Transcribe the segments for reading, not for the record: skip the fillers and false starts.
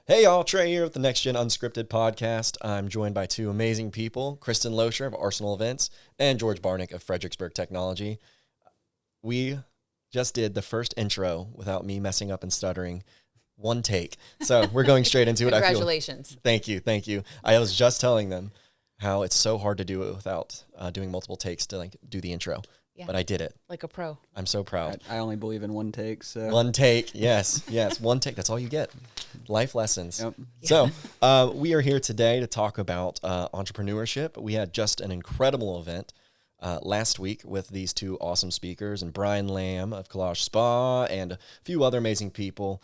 Hey y'all, Trey here with the Next Gen Unscripted podcast. I'm joined by two amazing people, Kristen Loescher of Arsenal Events and George Barnick of Fredericksburg Technology. We just did the first intro without me messing up and stuttering. One take. So we're going straight into it. Congratulations. Thank you. I was just telling them how it's so hard to do it without doing multiple takes to do the intro. Yeah. But I did it. Like a pro. I'm so proud. I only believe in one take. So one take, yes, one take. That's all you get. Life lessons. Yep. So we are here today to talk about entrepreneurship. We had just an incredible event last week with these two awesome speakers and Brian Lamb of Collage Spa and a few other amazing people.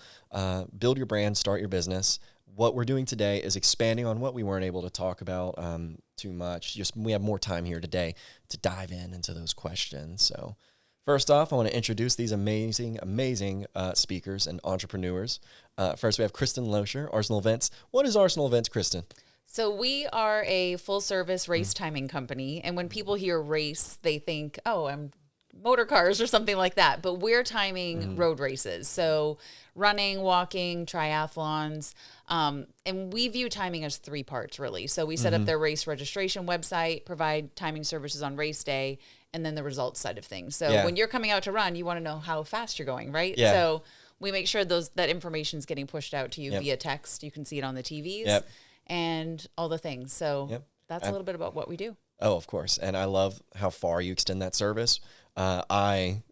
Build your brand, start your business. What we're doing today is expanding on what we weren't able to talk about too much. Just we have more time here today to dive into those questions. So first off, I want to introduce these amazing speakers and entrepreneurs. First, we have Kristen Loescher, Arsenal Events. What is Arsenal Events, Kristen? So we are a full-service race timing company, and when people hear race, they think, oh, I'm motor cars or something like that, but we're timing road races. So running, walking, triathlons, and we view timing as three parts, really. So we set up their race registration website, provide timing services on race day, and then the results side of things. So when you're coming out to run, you want to know how fast you're going, right? Yeah. So we make sure that information is getting pushed out to you via text. You can see it on the TVs and all the things. So that's a little bit about what we do. Oh, of course. And I love how far you extend that service. I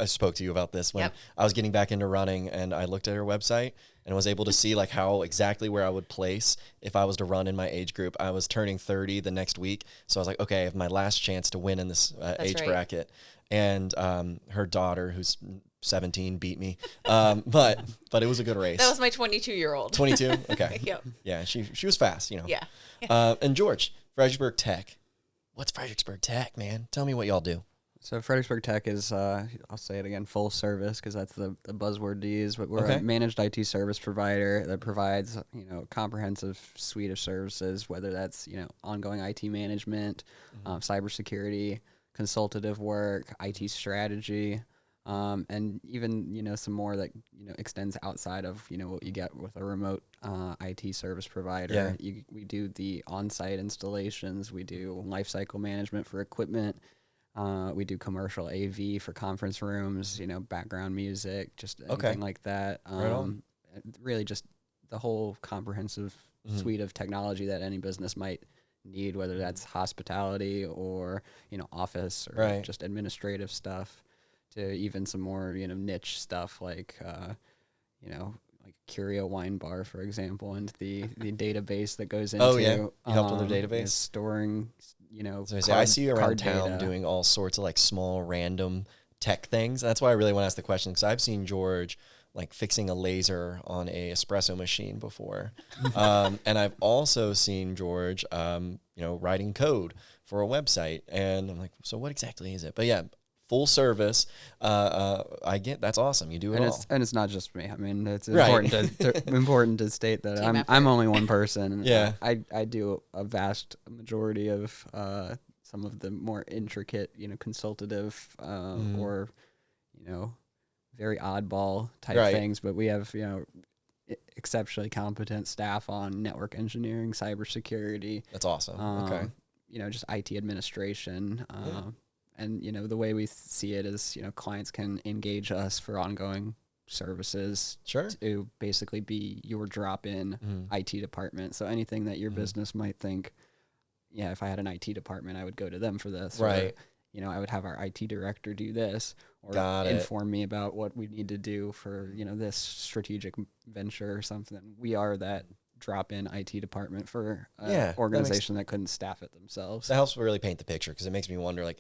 spoke to you about this when I was getting back into running, and I looked at her website and was able to see how exactly where I would place if I was to run in my age group. I was turning 30 the next week, so I was like, okay, I have my last chance to win in this age bracket. And her daughter, who's 17, beat me, but it was a good race. That was my 22-year-old. 22, okay. Yep. Yeah, she was fast, Yeah. And George, Fredericksburg Tech. What's Fredericksburg Tech, man? Tell me what y'all do. So Fredericksburg Tech is, I'll say it again, full service, because that's the buzzword to use. But we're a managed IT service provider that provides a comprehensive suite of services, whether that's ongoing IT management, cybersecurity, consultative work, IT strategy, and even some more that extends outside of what you get with a remote IT service provider. We do the on-site installations. We do lifecycle management for equipment. We do commercial AV for conference rooms, background music, just anything like that. Really just the whole comprehensive suite of technology that any business might need, whether that's customer or, office or just administrative stuff, to even some more, niche stuff like Curio Wine Bar, for example, and the database that goes into. Oh, yeah. You helped with their database? Storing, I see you around town data. doing all sorts of small random tech things. That's why I really want to ask the question, because I've seen George fixing a laser on a espresso machine before. And I've also seen George, writing code for a website. And I'm like, so what exactly is it? But yeah, full service. I get that's awesome. You do it all. And it's not just me. I mean, it's important to state that I'm only one person. Yeah. I do a vast majority of some of the more intricate, consultative or very oddball type things. But we have exceptionally competent staff on network engineering, cybersecurity. That's awesome. Okay. Just IT administration. And, the way we see it is, clients can engage us for ongoing services to basically be your drop-in IT department. So anything that your business might think, if I had an IT department, I would go to them for this. Right. Or, I would have our IT director do this, or inform me about what we need to do for, this strategic venture or something. We are that drop-in IT department for an organization that couldn't staff it themselves. That helps really paint the picture, because it makes me wonder,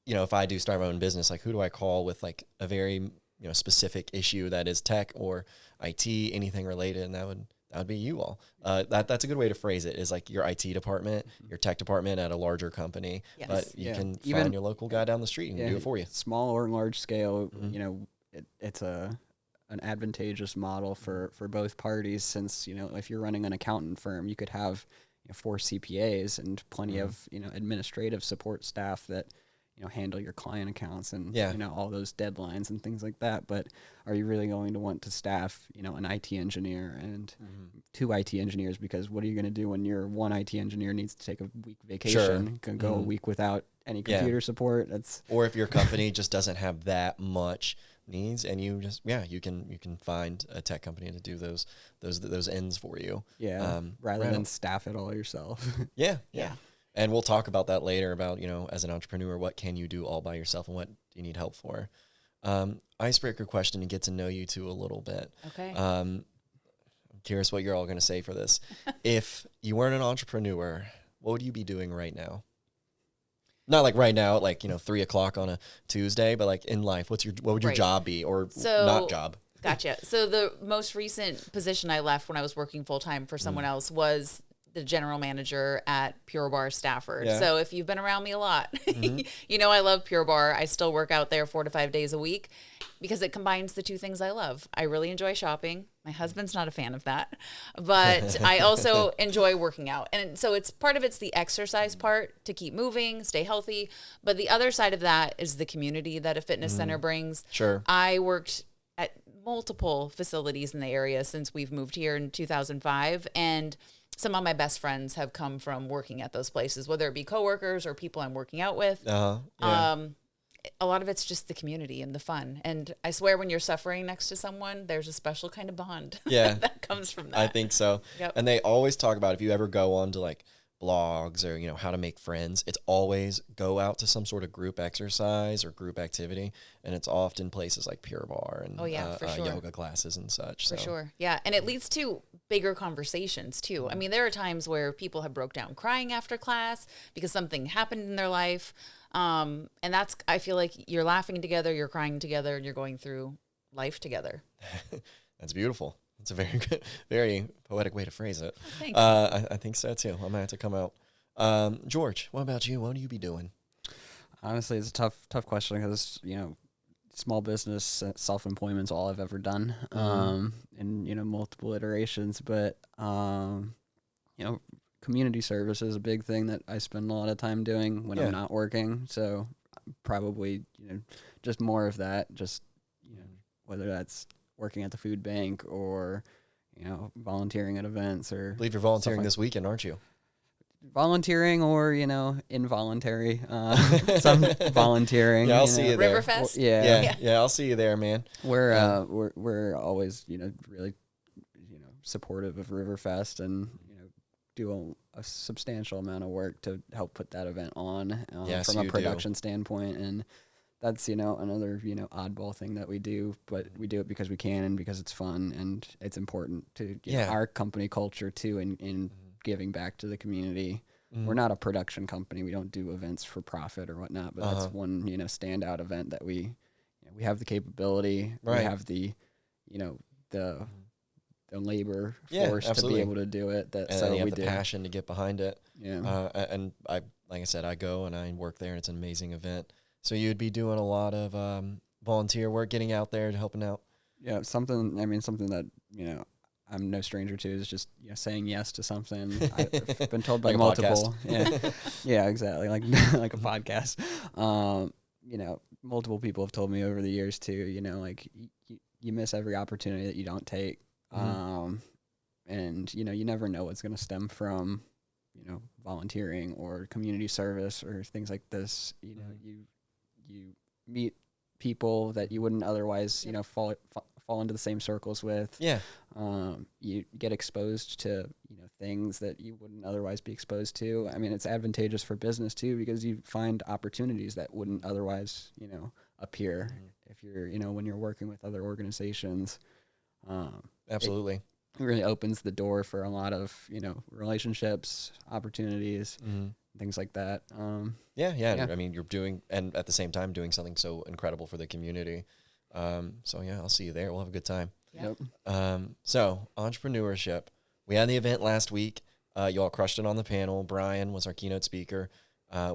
if I do start my own business, who do I call with a very specific issue that is tech or IT, anything related, and that would be you all. That's a good way to phrase it, is your IT department, your tech department at a larger company, but you can find your local guy down the street and do it for you. Small or large scale, it's an advantageous model for both parties, since if you're running an accountant firm, you could have 4 CPAs and plenty of administrative support staff that handle your client accounts and, Yeah. all those deadlines and things like that. But are you really going to want to staff, an IT engineer and two IT engineers? Because what are you going to do when your one IT engineer needs to take a week vacation, can go a week without any computer support? Or if your company just doesn't have that much needs, and you just you can find a tech company to do those ends for you. Rather than staff it all yourself. Yeah. And we'll talk about that later about, as an entrepreneur, what can you do all by yourself and what do you need help for? Icebreaker question to get to know you two a little bit. Okay. I'm curious what you're all going to say for this. If you weren't an entrepreneur, what would you be doing right now? Not like right now, like, 3:00 on a Tuesday, but like in life, what would your job be, or not job? Gotcha. So the most recent position I left when I was working full time for someone else was the general manager at Pure Barre Stafford. Yeah. So if you've been around me a lot, I love Pure Barre. I still work out there 4 to 5 days a week because it combines the two things I love. I really enjoy shopping. My husband's not a fan of that, but I also enjoy working out. And so it's the exercise part to keep moving, stay healthy. But the other side of that is the community that a fitness center brings. Sure. I worked at multiple facilities in the area since we've moved here in 2005. And some of my best friends have come from working at those places, whether it be coworkers or people I'm working out with. Yeah. A lot of it's just the community and the fun. And I swear when you're suffering next to someone, there's a special kind of bond that comes from that. I think so. Yep. And they always talk about, if you ever go on to like blogs or, how to make friends, it's always go out to some sort of group exercise or group activity. And it's often places like Pure Barre and for sure. yoga classes and such. For sure. Yeah. And it leads to bigger conversations too. I mean, there are times where people have broke down crying after class because something happened in their life. And I feel like you're laughing together, you're crying together, and you're going through life together. That's beautiful. It's a very good, very poetic way to phrase it. Oh, thanks. I think so too. I'm gonna have to come out. George, what about you? What do you be doing? Honestly, it's a tough question because, small business, self-employment's all I've ever done, and, multiple iterations. But, community service is a big thing that I spend a lot of time doing when I'm not working. So probably, just more of that, just, whether that's working at the food bank or, volunteering at events or. I believe you're volunteering this weekend, aren't you? Volunteering or, involuntary, some volunteering. Yeah, I'll see you there. Riverfest? Yeah, I'll see you there, man. We're always, really, supportive of Riverfest and, do a substantial amount of work to help put that event on from a production standpoint. And that's, another, oddball thing that we do, but we do it because we can and because it's fun and it's important to our company culture too in giving back to the community. We're not a production company. We don't do events for profit or whatnot, but that's one, standout event that we have the capability, we have the, the labor force to be able to do it. So you have the passion to get behind it. Yeah. And I, like I said, I go and I work there. It's an amazing event. So you'd be doing a lot of volunteer work, getting out there and helping out. Yeah, something that, I'm no stranger to is just saying yes to something. I've been told by like multiple. Yeah, exactly. Like like a podcast. Multiple people have told me over the years too, like you miss every opportunity that you don't take. And you never know what's going to stem from, volunteering or community service or things like this. You meet people that you wouldn't otherwise, fall into the same circles with. Yeah. You get exposed to, things that you wouldn't otherwise be exposed to. I mean, it's advantageous for business too, because you find opportunities that wouldn't otherwise, appear if you're, when you're working with other organizations. Absolutely. It really opens the door for a lot of, relationships, opportunities, things like that. Yeah. I mean, you're doing, and at the same time doing something so incredible for the community. So yeah, I'll see you there. We'll have a good time. Yep. So entrepreneurship. We had the event last week. You all crushed it on the panel. Brian was our keynote speaker.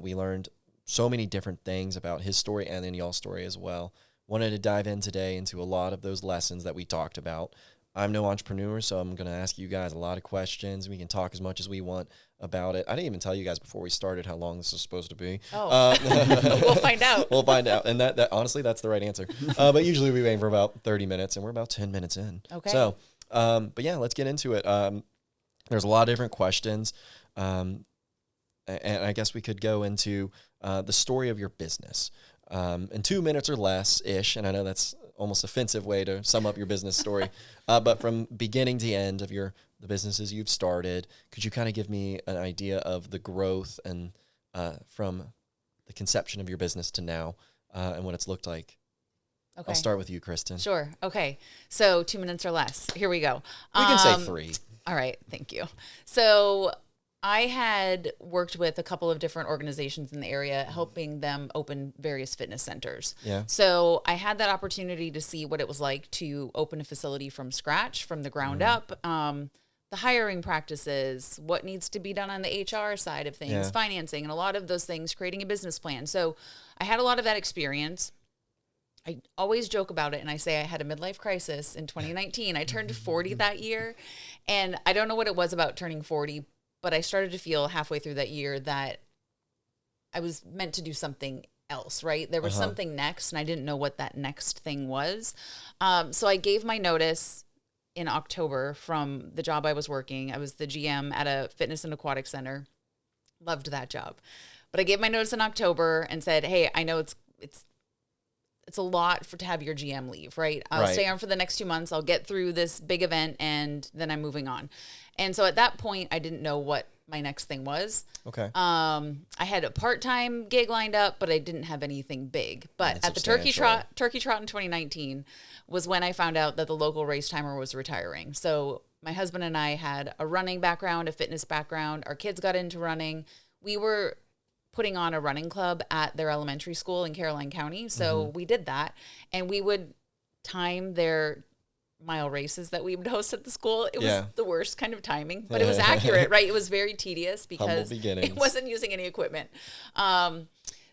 We learned so many different things about his story and then y'all's story as well. Wanted to dive in today into a lot of those lessons that we talked about. I'm no entrepreneur, so I'm going to ask you guys a lot of questions. We can talk as much as we want about it. I didn't even tell you guys before we started how long this is supposed to be. Oh, we'll find out. We'll find out. And that honestly, that's the right answer. But usually we aim for about 30 minutes, and we're about 10 minutes in. Okay. So, but yeah, let's get into it. There's a lot of different questions. And I guess we could go into the story of your business in 2 minutes or less-ish. And I know that's almost offensive way to sum up your business story. But from beginning to end of the businesses you've started, could you kind of give me an idea of the growth and from the conception of your business to now and what it's looked like? Okay. I'll start with you, Kristen. Sure. Okay. So 2 minutes or less. Here we go. We can say 3. All right. Thank you. So I had worked with a couple of different organizations in the area, helping them open various fitness centers. Yeah. So I had that opportunity to see what it was like to open a facility from scratch, from the ground up. The hiring practices, what needs to be done on the HR side of things, financing, and a lot of those things, creating a business plan. So I had a lot of that experience. I always joke about it, and I say I had a midlife crisis in 2019. I turned 40 that year, and I don't know what it was about turning 40, but I started to feel halfway through that year that I was meant to do something else, right? There was something next, and I didn't know what that next thing was. So I gave my notice in October from the job I was working. I was the GM at a fitness and aquatic center. Loved that job. But I gave my notice in October and said, hey, I know it's a lot to have your GM leave, right? I'll stay on for the next 2 months. I'll get through this big event, and then I'm moving on. And so at that point, I didn't know what my next thing was. Okay. I had a part-time gig lined up, but I didn't have anything big. But at the Turkey Trot in 2019 was when I found out that the local race timer was retiring. So my husband and I had a running background, a fitness background. Our kids got into running. We were putting on a running club at their elementary school in Caroline County. So we did that, and we would time their mile races that we would host at the school. It was the worst kind of timing, but it was accurate, right? It was very tedious because it wasn't using any equipment.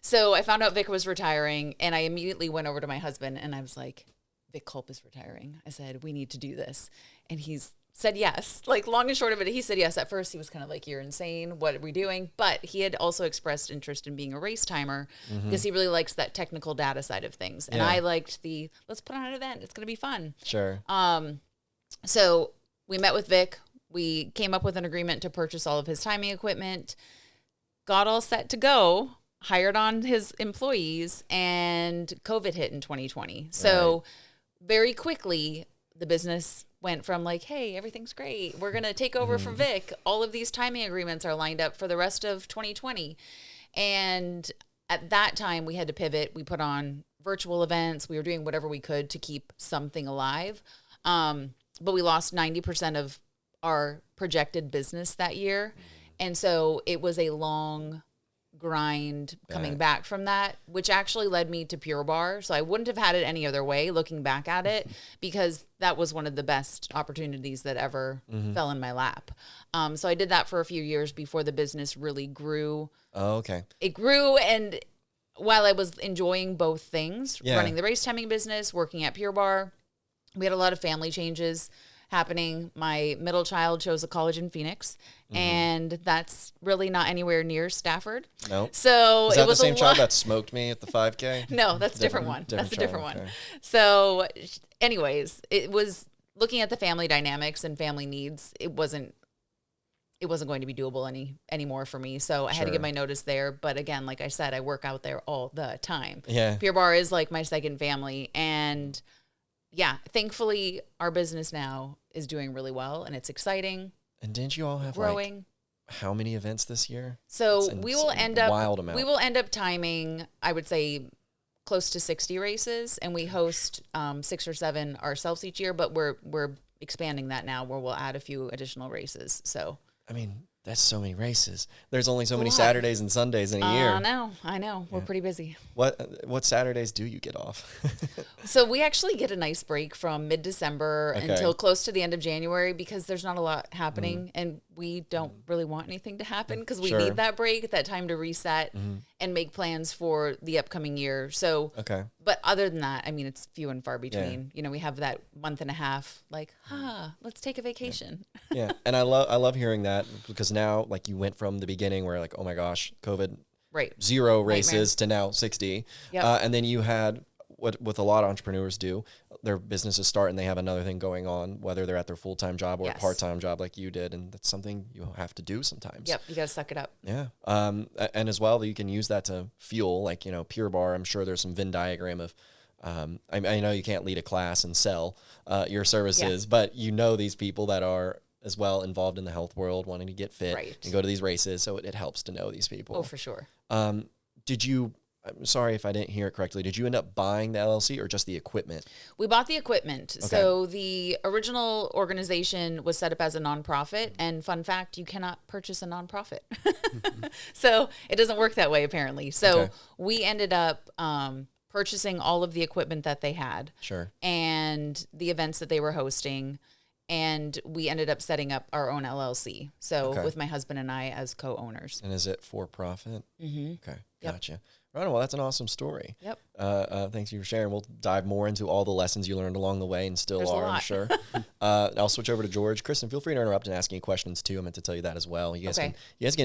So I found out Vic was retiring, and I immediately went over to my husband, and I was like, Vic Culp is retiring. I said, we need to do this. And he's said yes. Like, long and short of it, he said yes. At first, he was kind of like, you're insane. What are we doing? But he had also expressed interest in being a race timer because he really likes that technical data side of things. And I liked let's put on an event. It's going to be fun. Sure. So we met with Vic. We came up with an agreement to purchase all of his timing equipment, got all set to go, hired on his employees, and COVID hit in 2020. So very quickly, the business went from like, hey, everything's great. We're going to take over from Vic. All of these timing agreements are lined up for the rest of 2020. And at that time, we had to pivot. We put on virtual events. We were doing whatever we could to keep something alive. But we lost 90% of our projected business that year. And so it was a long grind coming back from that, which actually led me to Pure Barre. So I wouldn't have had it any other way looking back at it, because that was one of the best opportunities that ever fell in my lap. So I did that for a few years before the business really grew. Oh, okay. It grew, and while I was enjoying both things, running the race timing business, working at Pure Barre, we had a lot of family changes happening. My middle child chose a college in Phoenix, and that's really not anywhere near Stafford. Nope. So is that the same child that smoked me at the 5K? No, that's a different one. That's a different child, one. okay. So anyways, it was looking at the family dynamics and family needs. It wasn't going to be doable anymore for me. So I had to give my notice there. But again, like I said, I work out there all the time. Yeah. Pure Barre is like my second family. And yeah, thankfully our business now is doing really well, and it's exciting. And didn't you all have growing? How many events this year? So we will end up wild amount. We will end up timing, I would say, close to 60 races, and we host 6 or 7 ourselves each year. But we're expanding that now, where we'll add a few additional races. So I mean, That's so many races. There's only so It's a many lot. Saturdays and Sundays in a year. I know. We're pretty busy. What Saturdays do you get off? So we actually get a nice break from mid-December until close to the end of January because there's not a lot happening and we don't really want anything to happen because we need that break, that time to reset and make plans for the upcoming year. So, but other than that, I mean, it's few and far between. Yeah. You know, we have that month and a half, like, let's take a vacation. Yeah. And I love hearing that because now, like, you went from the beginning where like, oh my gosh, COVID, 0 races to now 60. Yep. And then you had what a lot of entrepreneurs do, their businesses start and they have another thing going on, whether they're at their full-time job or a part-time job like you did. And that's something you have to do sometimes. Yep. You got to suck it up. Yeah. And as well, you can use that to fuel, like, you know, Pure Barre. I'm sure there's some Venn diagram of, I know you can't lead a class and sell your services, but you know these people that are as well involved in the health world, wanting to get fit and go to these races. So it helps to know these people. Oh, for sure. I'm sorry if I didn't hear it correctly. Did you end up buying the LLC or just the equipment? We bought the equipment. Okay. So the original organization was set up as a nonprofit. And fun fact, you cannot purchase a nonprofit. So it doesn't work that way, apparently. So we ended up purchasing all of the equipment that they had. Sure. And the events that they were hosting. And we ended up setting up our own LLC. So with my husband and I as co-owners. And is it for profit? Mm-hmm. Okay. Gotcha. Right. Well, that's an awesome story. Yep. Thanks for sharing. We'll dive more into all the lessons you learned along the way and still are, I'm sure. I'll switch over to George. Kristen, feel free to interrupt and ask any questions too. I meant to tell you that as well. You guys can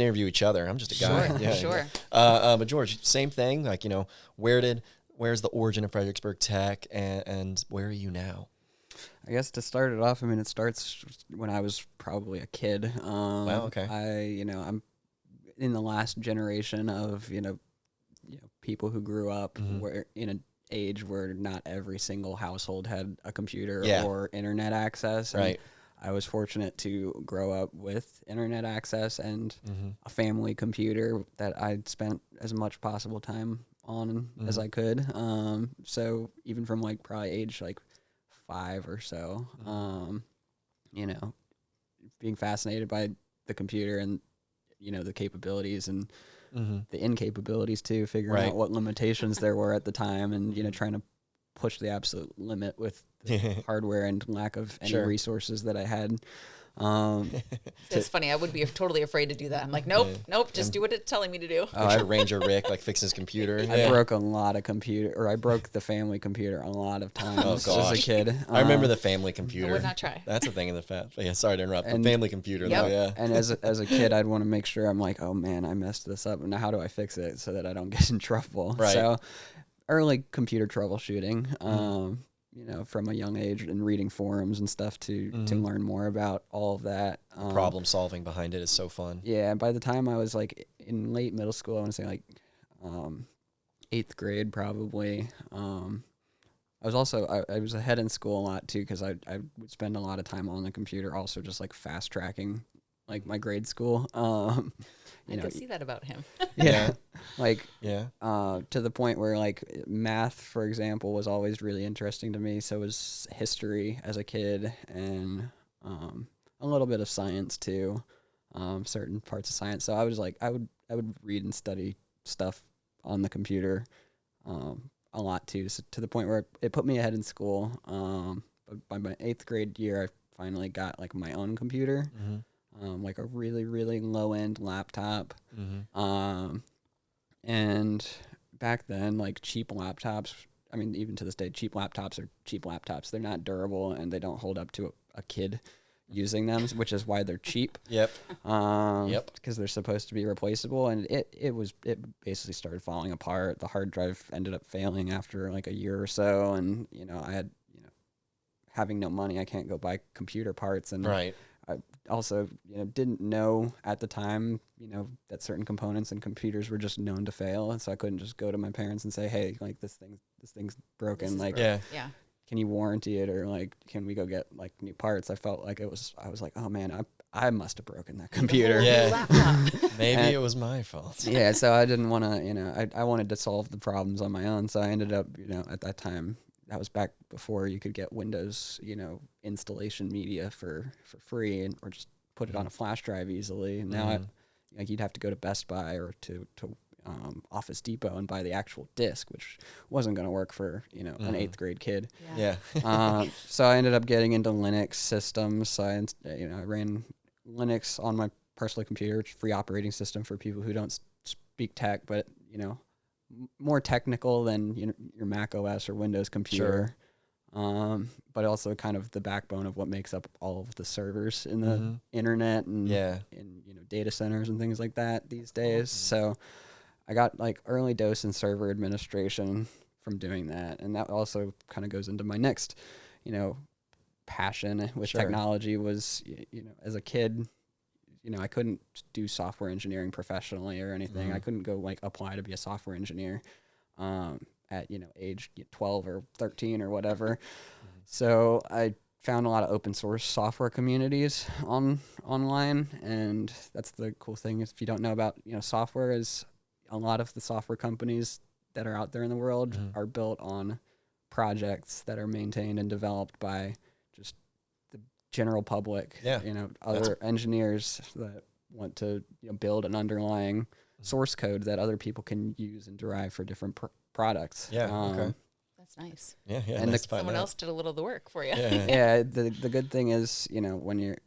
interview each other. I'm just a guy. Sure. But George, same thing. Like, you know, where's the origin of Fredericksburg Tech and where are you now? I guess to start it off, I mean, it starts when I was probably a kid. Wow, okay. I'm in the last generation of, people who grew up were in an age where not every single household had a computer or internet access. And I was fortunate to grow up with internet access and a family computer that I'd spent as much possible time on as I could. So even from like probably age like 5 or so, being fascinated by the computer and, the capabilities and the incapabilities too, figuring out what limitations there were at the time and, trying to push the absolute limit with the hardware and lack of any resources that I had. It's funny. I would be totally afraid to do that. I'm like, nope, just do what it's telling me to do. Ranger Rick like fix his computer. I broke a lot of I broke the family computer a lot of times as a kid. I remember the family computer. I would not try. That's a thing in the sorry to interrupt. The family computer. Yep. Though, yeah. And as a kid, I'd want to make sure I'm like, oh man, I messed this up. Now how do I fix it so that I don't get in trouble? Right. So early computer troubleshooting. From a young age and reading forums and stuff to learn more about all of that. Problem solving behind it is so fun. Yeah, and by the time I was like in late middle school, I want to say like 8th grade probably. I was also I was ahead in school a lot too because I would spend a lot of time on the computer, also just like fast tracking like my grade school. I can see that about him. To the point where like math, for example, was always really interesting to me. So was history as a kid and a little bit of science too, certain parts of science. So I was like, I would read and study stuff on the computer a lot too, so to the point where it put me ahead in school. But by my 8th grade year, I finally got like my own computer. Like a really, really low-end laptop. And back then, like cheap laptops, I mean, even to this day, cheap laptops are cheap laptops. They're not durable, and they don't hold up to a kid using them, which is why they're cheap. Because they're supposed to be replaceable, and it basically started falling apart. The hard drive ended up failing after like a year or so, and, I had, having no money, I can't go buy computer parts, and I also, didn't know at the time, that certain components and computers were just known to fail. And so I couldn't just go to my parents and say, hey, like this thing's broken. Like, can you warranty it? Or like, can we go get like new parts? I felt like I was like, oh man, I must have broken that computer. Maybe it was my fault. So I didn't want to, I wanted to solve the problems on my own. So I ended up, at that time, that was back before you could get Windows, installation media for free or just put it on a flash drive easily. And now like you'd have to go to Best Buy or to Office Depot and buy the actual disc, which wasn't going to work for, you know, an 8th grade kid. Yeah. So I ended up getting into Linux systems. So I ran Linux on my personal computer, which is a free operating system for people who don't speak tech, but, you know, more technical than, you know, your Mac OS or Windows computer. But also kind of the backbone of what makes up all of the servers in the internet and you know, data centers and things like that these days. So I got like early dose in server administration from doing that. And that also kind of goes into my next, you know, passion with technology was, you know, as a kid, you know, I couldn't do software engineering professionally or anything. I couldn't go like apply to be a software engineer at, you know, age 12 or 13 or whatever. So I found a lot of open source software communities online. And that's the cool thing is if you don't know about, you know, software is a lot of the software companies that are out there in the world are built on projects that are maintained and developed by just the general public, you know, other engineers that want to, you know, build an underlying source code that other people can use and derive for different products. That's nice. And nice someone else did a little of the work for you. The good thing is, you know, when you're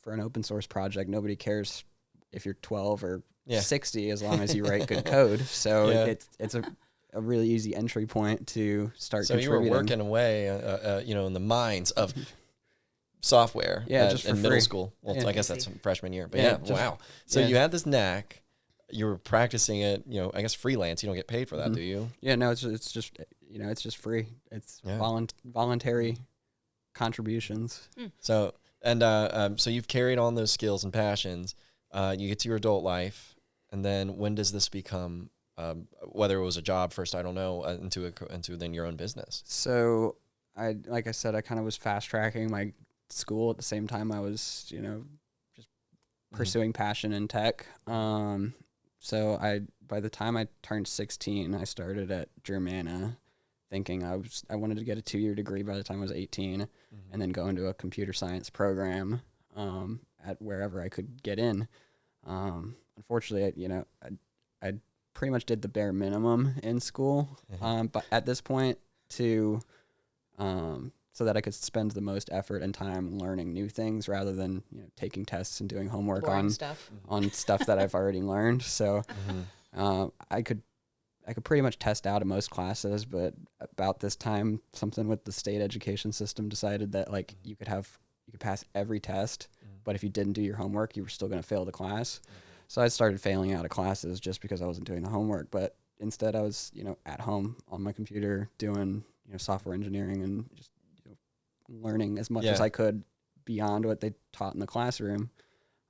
for an open source project, nobody cares if you're 12 or 60 as long as you write good code. So it's a really easy entry point to start contributing. So you were working away, you know, in the mines of software in middle school. Well, I guess that's freshman year. But wow. So you had this knack. You were practicing it, you know, I guess freelance. You don't get paid for that, do you? Yeah, no, it's just, you know, it's just free. It's voluntary contributions. So, so you've carried on those skills and passions. You get to your adult life. And then when does this become, whether it was a job first, I don't know, into then your own business? So like I said, I kind of was fast tracking my school at the same time I was, you know, just pursuing passion in tech. So by the time I turned 16, I started at Germana thinking I wanted to get a 2-year degree by the time I was 18 and then go into a computer science program, at wherever I could get in. Unfortunately, I pretty much did the bare minimum in school, but at this point so that I could spend the most effort and time learning new things rather than, you know, taking tests and doing homework on stuff that I've already learned. So I could pretty much test out of most classes, but about this time, something with the state education system decided that like you could pass every test, but if you didn't do your homework, you were still going to fail the class. So I started failing out of classes just because I wasn't doing the homework. But instead, I was, you know, at home on my computer doing, you know, software engineering and just, you know, learning as much as I could beyond what they taught in the classroom.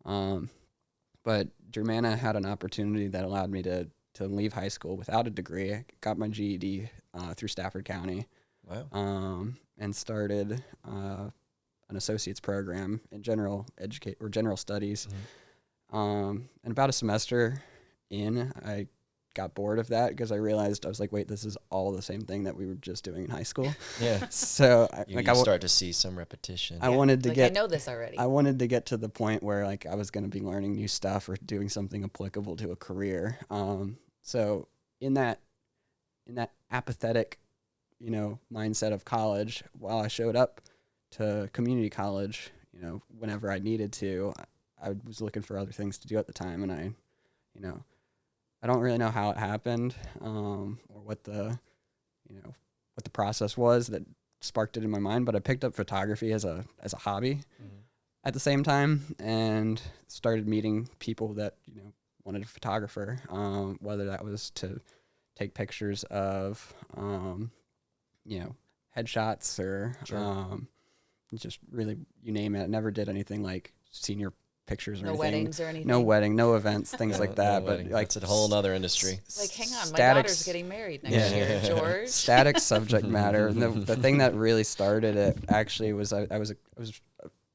But Germana had an opportunity that allowed me to leave high school without a degree. I got my GED through Stafford County. Wow. And started an associate's program in general studies. And about a semester in, I got bored of that because I realized I was like, wait, this is all the same thing that we were just doing in high school. So I start to see some repetition. I wanted to I know this already. I wanted to get to the point where like I was going to be learning new stuff or doing something applicable to a career. So in that apathetic, you know, mindset of college, while I showed up to community college, you know, whenever I needed to, I was looking for other things to do at the time. And I don't really know how it happened, or what the process was that sparked it in my mind, but I picked up photography as a hobby at the same time and started meeting people that, you know, wanted a photographer, whether that was to take pictures of, you know, headshots or just really, you name it. I never did anything like senior pictures or anything. No weddings or anything. No wedding, no events, things like that. No but wedding. like it's a whole other industry. Like, hang on, my daughter's getting married next year, George. Static subject matter. And the thing that really started it actually was I was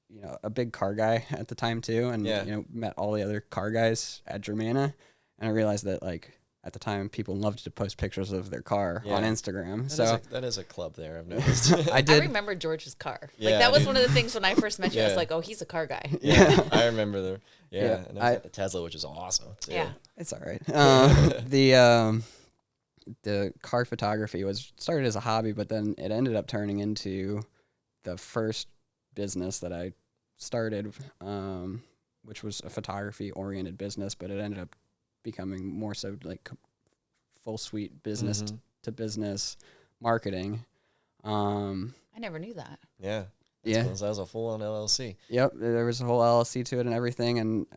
you know, a big car guy at the time too, and you know, met all the other car guys at Germana, and I realized that like at the time, people loved to post pictures of their car on Instagram. That is a club there, I've noticed. I remember George's car. Yeah, like that was one of the things when I first met you. I was like, oh, he's a car guy. Yeah, I remember the and I got the Tesla, which is awesome too. Yeah, it's all right. The car photography started as a hobby, but then it ended up turning into the first business that I started, which was a photography-oriented business, but it ended up becoming more so like full suite business to business marketing. I never knew that. Yeah. That was a full-on LLC. Yep, there was a whole LLC to it and everything, and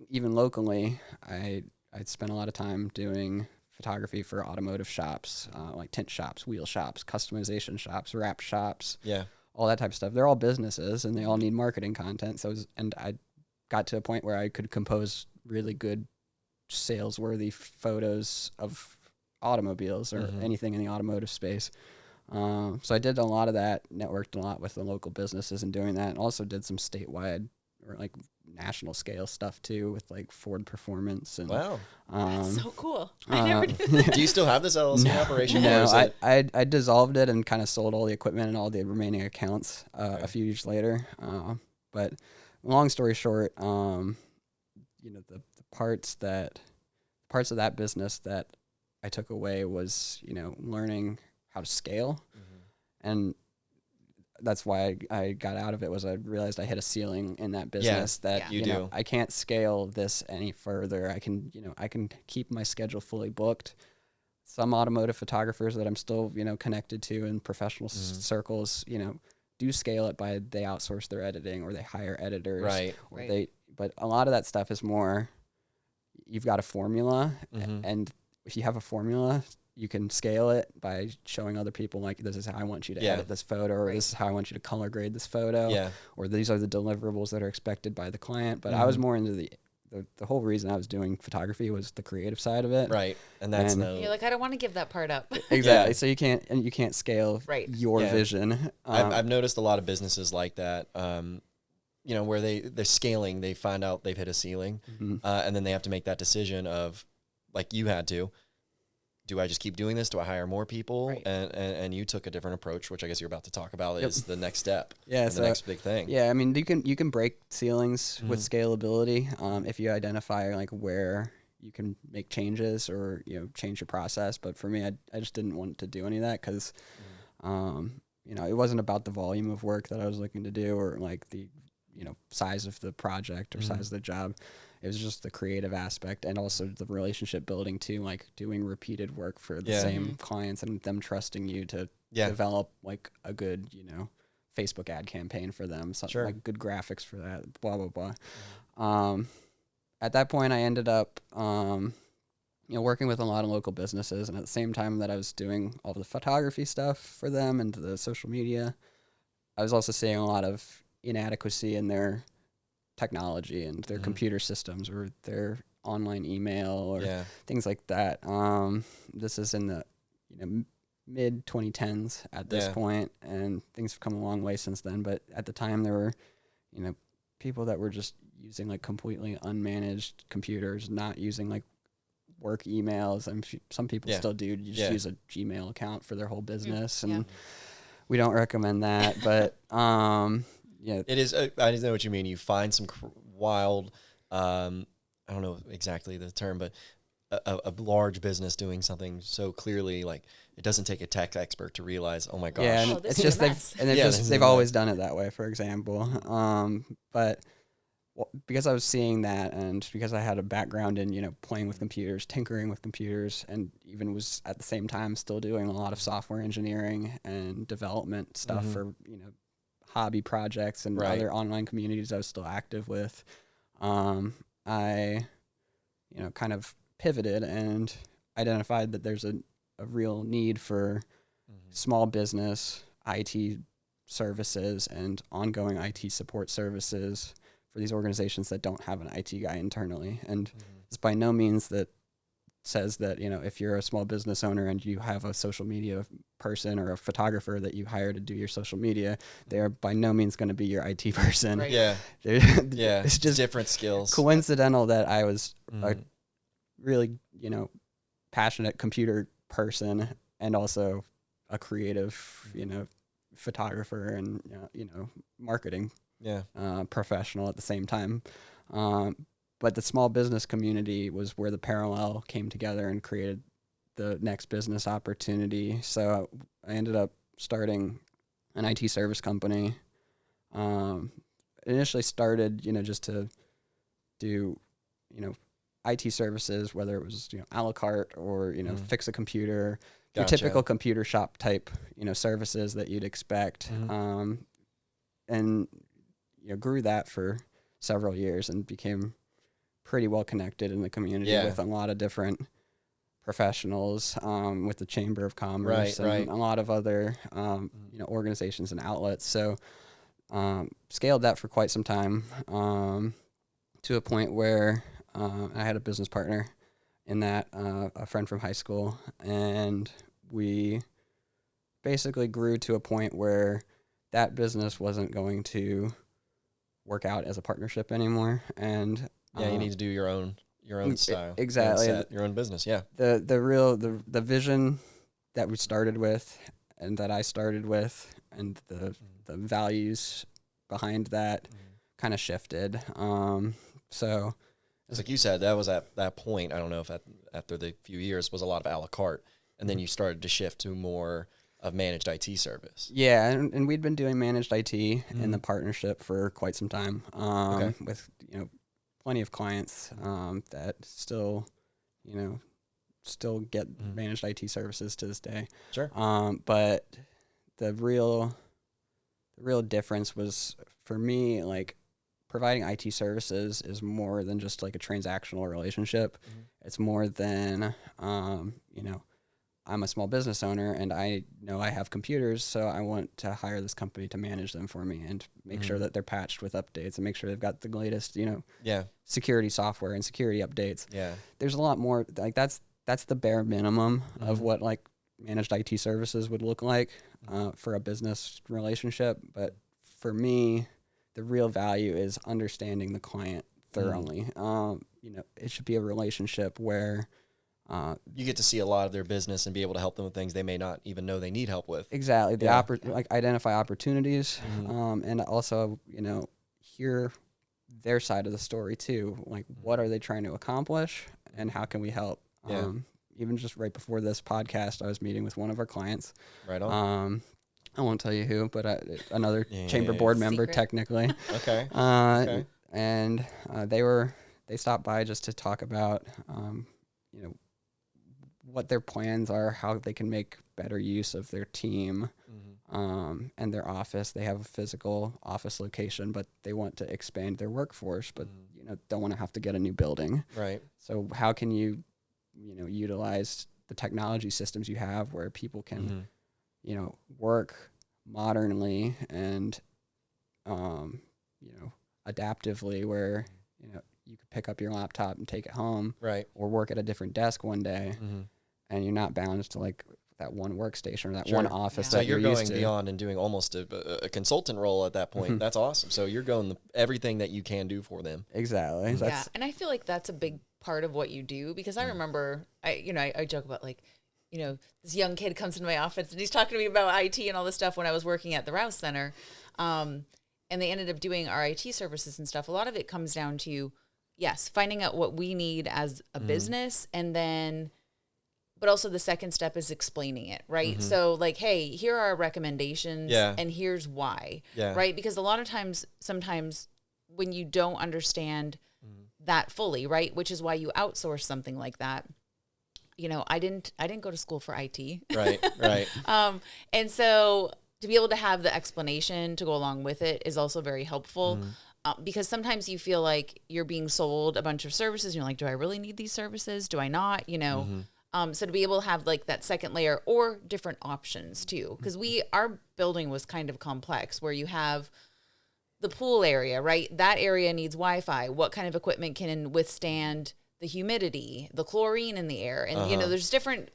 even locally, I spent a lot of time doing photography for automotive shops, like tint shops, wheel shops, customization shops, wrap shops, all that type of stuff. They're all businesses, and they all need marketing content. And I got to a point where I could compose really good, sales-worthy photos of automobiles or anything in the automotive space. So I did a lot of that, networked a lot with the local businesses and doing that, and also did some statewide or like national scale stuff too with like Ford Performance. And wow, that's so cool. I never knew that. Do you still have this LLC operation? No, I dissolved it and kind of sold all the equipment and all the remaining accounts a few years later. But long story short, the parts of that business that I took away was, learning how to scale. And that's why I got out of it, was I realized I hit a ceiling in that business I can't scale this any further. I can keep my schedule fully booked. Some automotive photographers that I'm still, connected to in professional circles, do scale it by they outsource their editing or they hire editors. Right. But a lot of that stuff is more, you've got a formula, and if you have a formula, you can scale it by showing other people, like, this is how I want you to edit this photo, or this is how I want you to color grade this photo, or these are the deliverables that are expected by the client. But I was more into the whole reason I was doing photography was the creative side of it. Right. And that's you're like, I don't want to give that part up. Exactly. So you can't scale your vision. I've noticed a lot of businesses like that. Where they're scaling, they find out they've hit a ceiling, and then they have to make that decision of, like you had to, do I just keep doing this? Do I hire more people? Right. And you took a different approach, which I guess you're about to talk about is the next step. Yeah, the next big thing. Yeah, I mean, you can break ceilings with scalability if you identify like where you can make changes or change your process. But for me, I just didn't want to do any of that because it wasn't about the volume of work that I was looking to do or like the size of the project or size of the job. It was just the creative aspect and also the relationship building too, like doing repeated work for the same clients and them trusting you to develop like a good, Facebook ad campaign for them, something like good graphics for that, blah, blah, blah. At that point, I ended up, working with a lot of local businesses. And at the same time that I was doing all the photography stuff for them and the social media, I was also seeing a lot of inadequacy in their technology and their computer systems or their online email or things like that. This is in the mid 2010s at this point, and things have come a long way since then. But at the time, there were people that were just using like completely unmanaged computers, not using like work emails. And some people still do. You just use a Gmail account for their whole business, and we don't recommend that. But it is. I know what you mean. You find some wild, I don't know exactly the term, but a large business doing something so clearly, like it doesn't take a tech expert to realize, oh my gosh. Yeah, and it's just they've always done it that way, for example. But because I was seeing that, and because I had a background in playing with computers, tinkering with computers, and even was at the same time still doing a lot of software engineering and development stuff for hobby projects and other online communities I was still active with, I kind of pivoted and identified that there's a real need for small business IT services and ongoing IT support services for these organizations that don't have an IT guy internally. And it's by no means that says that, if you're a small business owner and you have a social media person or a photographer that you hire to do your social media, they are by no means going to be your IT person. Right. Yeah. It's just different skills. Coincidental that I was really, passionate computer person and also a creative, photographer and, marketing professional at the same time. But the small business community was where the parallel came together and created the next business opportunity. So I ended up starting an IT service company. Initially started, just to do, IT services, whether it was, a la carte or, fix a computer, your typical computer shop type, services that you'd expect. And, grew that for several years and became pretty well connected in the community with a lot of different professionals, with the Chamber of Commerce and a lot of other, organizations and outlets. So scaled that for quite some time, to a point where I had a business partner in that, a friend from high school, and we basically grew to a point where that business wasn't going to work out as a partnership anymore. And you need to do your own style. Exactly. Your own business. Yeah. The vision that we started with and that I started with and the values behind that kind of shifted. So it's like you said, that was at that point. I don't know if after the few years was a lot of a la carte, and then you started to shift to more of managed IT service. Yeah, and we'd been doing managed IT in the partnership for quite some time, with plenty of clients that still get managed IT services to this day. Sure. But the real difference was for me, like, providing IT services is more than just like a transactional relationship. It's more than, I'm a small business owner and I know I have computers, so I want to hire this company to manage them for me and make sure that they're patched with updates and make sure they've got the latest, security software and security updates. Yeah. There's a lot more, like that's the bare minimum of what like managed IT services would look like for a business relationship. But for me, the real value is understanding the client thoroughly. It should be a relationship where you get to see a lot of their business and be able to help them with things they may not even know they need help with. Exactly. Like identify opportunities, and also, hear their side of the story too. Like, what are they trying to accomplish and how can we help? Even just right before this podcast, I was meeting with one of our clients. Right on. I won't tell you who, but another chamber board member, Secret. Technically. Okay. And they stopped by just to talk about, what their plans are, how they can make better use of their team, and their office. They have a physical office location, but they want to expand their workforce, but don't want to have to get a new building. Right. So how can you, utilize the technology systems you have where people can, work modernly and, adaptively, where, you could pick up your laptop and take it home, right, or work at a different desk one day, and you're not bound to like that one workstation or that one office. So that you're going used to. Beyond and doing almost a consultant role at that point. That's awesome. So you're going everything that you can do for them. Exactly. Yeah, and I feel like that's a big part of what you do, because I remember, I joke about, like, this young kid comes into my office and he's talking to me about IT and all this stuff when I was working at the Rouse Center, and they ended up doing our IT services and stuff. A lot of it comes down to, yes, finding out what we need as a business, and then, but also the second step is explaining it, right? So like, hey, here are our recommendations, and here's why, right? Because a lot of times, sometimes when you don't understand that fully, right, which is why you outsource something like that. I didn't go to school for IT. Right. And so to be able to have the explanation to go along with it is also very helpful. Because sometimes you feel like you're being sold a bunch of services. And you're like, do I really need these services? Do I not? So to be able to have like that second layer or different options too. Because our building was kind of complex, where you have the pool area, right? That area needs Wi-Fi. What kind of equipment can withstand the humidity, the chlorine in the air, and there's different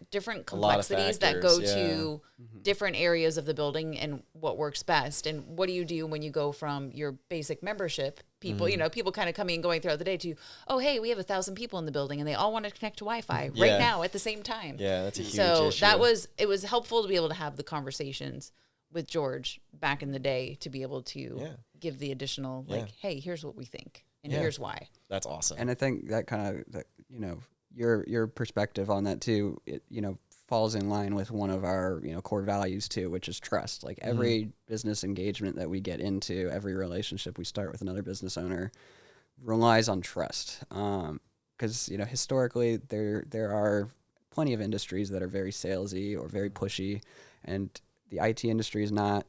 complexities that factors, go to different areas of the building and what works best. And what do you do when you go from your basic membership people, people kind of coming and going throughout the day to, oh, hey, we have 1,000 people in the building and they all want to connect to Wi-Fi right now at the same time. Yeah, that's a huge issue. So it was helpful to be able to have the conversations with George back in the day to be able to give the additional, hey, here's what we think and here's why. That's awesome. And I think that kind of, your perspective on that too, it, falls in line with one of our, core values too, which is trust. Like every business engagement that we get into, every relationship we start with another business owner relies on trust. Because, historically there are plenty of industries that are very salesy or very pushy, and the IT industry is not,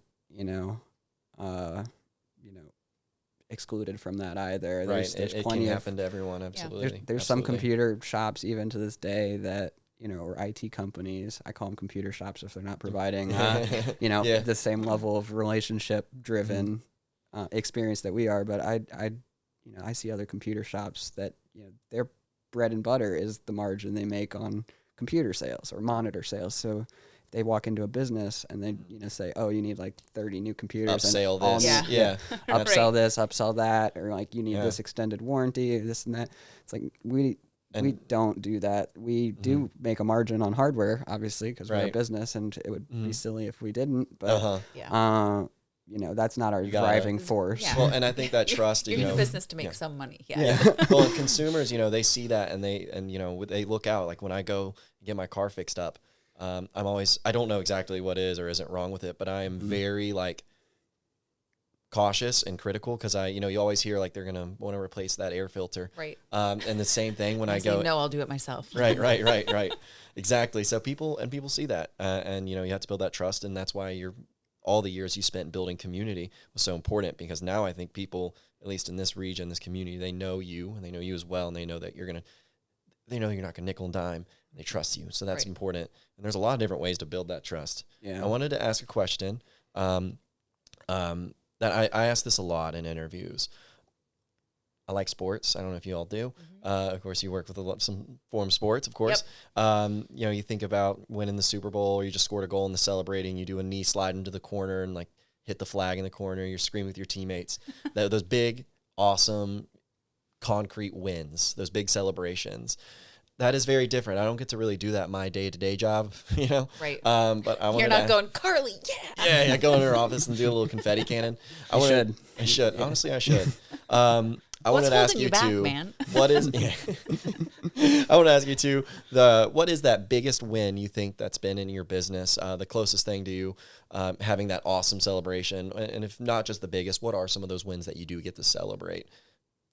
excluded from that either. There's it can happen to everyone, absolutely. There's some computer shops even to this day that, or IT companies, I call them computer shops if they're not providing, the same level of relationship driven experience that we are. But I see other computer shops that, their bread and butter is the margin they make on computer sales or monitor sales. So they walk into a business and they, say, oh, you need like 30 new computers. Upsell this. Upsell this, upsell that, or like you need this extended warranty, this and that. It's like we don't do that. We do make a margin on hardware, obviously, because we're a business, and it would be silly if we didn't. But that's not our driving force. Yeah. Well, and I think that trust. You're in the business to make some money. Well, consumers, they see that and they look out. Like when I go get my car fixed up, I don't know exactly what is or isn't wrong with it, but I am very cautious and critical because you always hear like they're gonna want to replace that air filter, right? And the same thing when I go, no, I'll do it myself. Right, exactly. So people see that, and you have to build that trust, and that's why all the years you spent building community was so important, because now I think people, at least in this region, this community, they know you and they know you as well, and they know that you're not gonna nickel and dime. They trust you, so that's important. And there's a lot of different ways to build that trust. Yeah. I wanted to ask a question that I ask this a lot in interviews. I like sports. I don't know if you all do. Of course, you work with some form of sports, of course. Yep. You think about winning the Super Bowl, or you just scored a goal and the celebrating. You do a knee slide into the corner and like hit the flag in the corner. You're screaming with your teammates. Those big, awesome, concrete wins. Those big celebrations. That is very different. I don't get to really do that in my day-to-day job, Right. But I You're not going, Carly, Yeah, go in her office and do a little confetti cannon. I should. Honestly, I should. I wanted to ask you too. What is? I want to ask you too. What is that biggest win you think that's been in your business? The closest thing to you having that awesome celebration, and if not just the biggest, what are some of those wins that you do get to celebrate?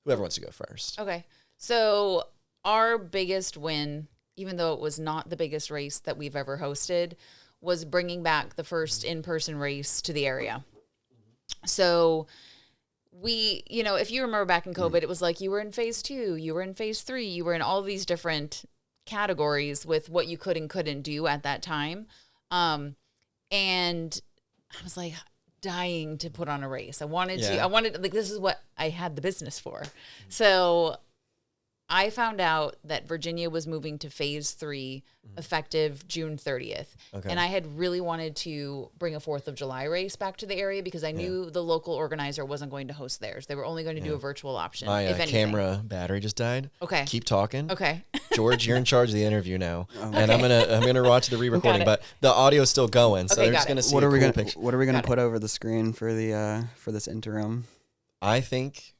Whoever wants to go first. Okay, so our biggest win, even though it was not the biggest race that we've ever hosted, was bringing back the first in-person race to the area. So we, if you remember back in COVID, it was like you were in phase 2, you were in phase 3, you were in all these different categories with what you could and couldn't do at that time. And I was like dying to put on a race. I wanted, this is what I had the business for. So I found out that Virginia was moving to phase 3 effective June 30th. Okay. And I had really wanted to bring a 4th of July race back to the area because I knew the local organizer wasn't going to host theirs. They were only going to do a virtual option. My camera battery just died. Okay. Keep talking. Okay. George, you're in charge of the interview now. Okay. And I'm gonna watch the re-recording, but the audio is still going. So they're just gonna see what are we gonna put over the screen for the for this interim? I think,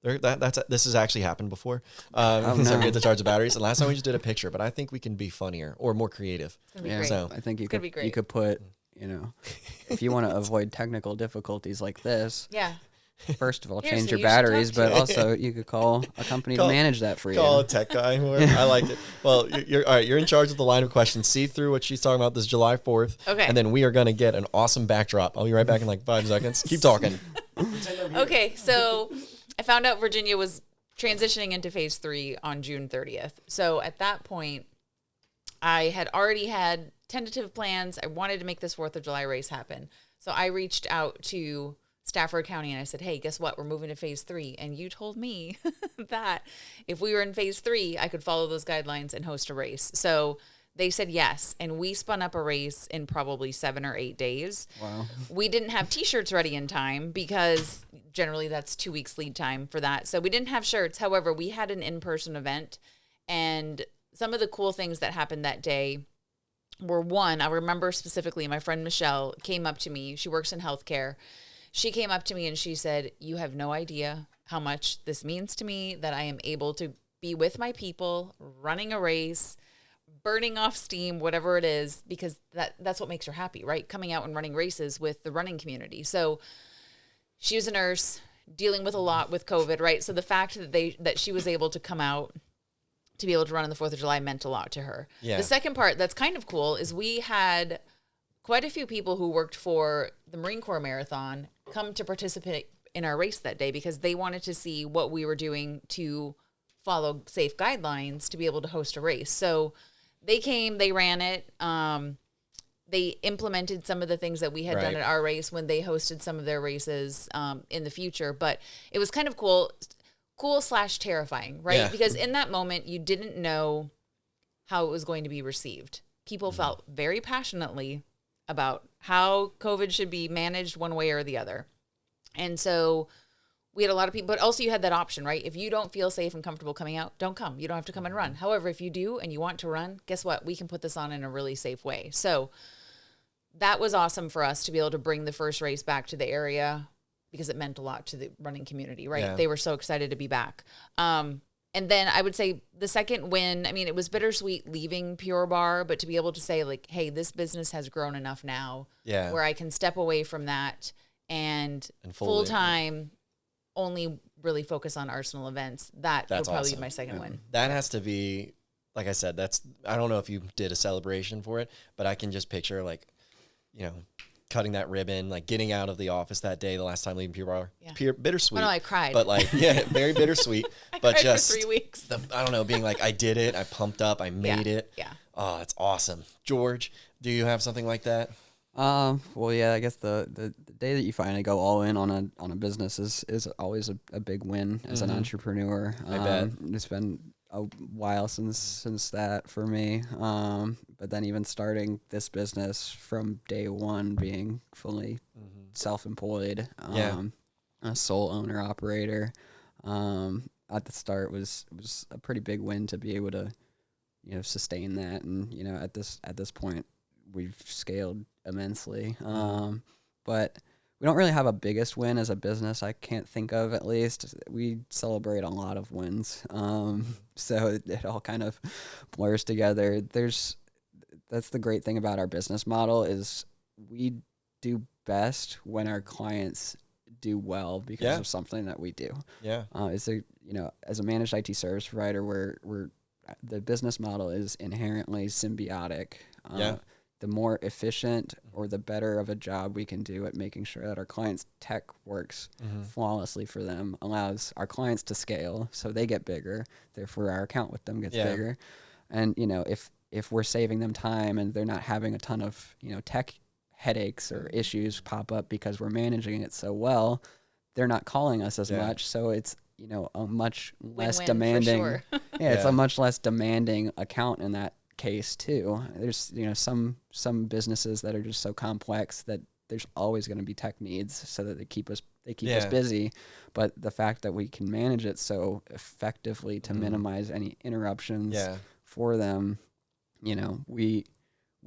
this has actually happened before. So we get to charge the batteries. And last time we just did a picture, but I think we can be funnier or more creative. Yeah, so I think you could put, if you want to avoid technical difficulties like this. Yeah. First of all, change your batteries, but also you could call a company to manage that for you. Call a tech guy. I like it. Well, you're all right. You're in charge of the line of questions. See through what she's talking about this July 4th. Okay. And then we are going to get an awesome backdrop. I'll be right back in like 5 seconds. Keep talking. Okay, so I found out Virginia was transitioning into phase 3 on June 30th. So at that point, I had already had tentative plans. I wanted to make this 4th of July race happen. So I reached out to Stafford County, and I said, hey, guess what? We're moving to phase 3. And you told me that if we were in phase 3, I could follow those guidelines and host a race. So they said yes. And we spun up a race in probably 7 or 8 days. Wow. We didn't have T-shirts ready in time because generally that's 2 weeks lead time for that. So we didn't have shirts. However, we had an in-person event. And some of the cool things that happened that day were, one, I remember specifically my friend Michelle came up to me. She works in healthcare. She came up to me and she said, you have no idea how much this means to me that I am able to be with my people, running a race, burning off steam, whatever it is, because that's what makes her happy, right? Coming out and running races with the running community. So she was a nurse dealing with a lot with COVID, right? So the fact that she was able to come out to be able to run on the 4th of July meant a lot to her. Yeah. The second part that's kind of cool is we had quite a few people who worked for the Marine Corps Marathon come to participate in our race that day because they wanted to see what we were doing to follow safe guidelines to be able to host a race. So they came, they ran it. They implemented some of the things that we had done at our race when they hosted some of their races in the future. But it was kind of cool / terrifying, right? Yeah. Because in that moment, you didn't know how it was going to be received. People felt very passionately about how COVID should be managed one way or the other. And so we had a lot of people, but also you had that option, right? If you don't feel safe and comfortable coming out, don't come. You don't have to come and run. However, if you do and you want to run, guess what? We can put this on in a really safe way. So that was awesome for us to be able to bring the first race back to the area because it meant a lot to the running community, right? Yeah. They were so excited to be back. And then I would say the second win, I mean, it was bittersweet leaving Pure Barre, but to be able to say like, hey, this business has grown enough now where I can step away from that and full-time only really focus on Arsenal events. That's would probably awesome. Be my second win. That has to be, like I said, I don't know if you did a celebration for it, but I can just picture like, cutting that ribbon, like getting out of the office that day, the last time leaving Pure Barre. Yeah. Bittersweet. Well, no, I cried. But like, very bittersweet. But cried just for 3 weeks. I don't know, being like, I did it, I pumped up, I made it. Yeah. Oh, it's awesome. George, do you have something like that? Well, yeah, I guess the day that you finally go all in on a business is always a big win as an entrepreneur. I bet. It's been a while since that for me. But then even starting this business from day one, being fully self-employed, a sole owner operator, at the start was a pretty big win to be able to, sustain that. And, at this point we've scaled immensely. But we don't really have a biggest win as a business. I can't think of, at least. We celebrate a lot of wins. So it all kind of blurs together. That's the great thing about our business model is we do best when our clients do well because of something that we do. Yeah. As a managed IT service provider, the business model is inherently symbiotic. The more efficient or the better of a job we can do at making sure that our clients' tech works flawlessly for them allows our clients to scale so they get bigger. Therefore, our account with them gets bigger. And, if we're saving them time and they're not having a ton of, tech headaches or issues pop up because we're managing it so well, they're not calling us as much. So it's, a much less Win-win demanding. for sure. It's a much less demanding account in that case too. There's some businesses that are just so complex that there's always going to be tech needs so that they keep us busy, but the fact that we can manage it so effectively to minimize any interruptions for them, we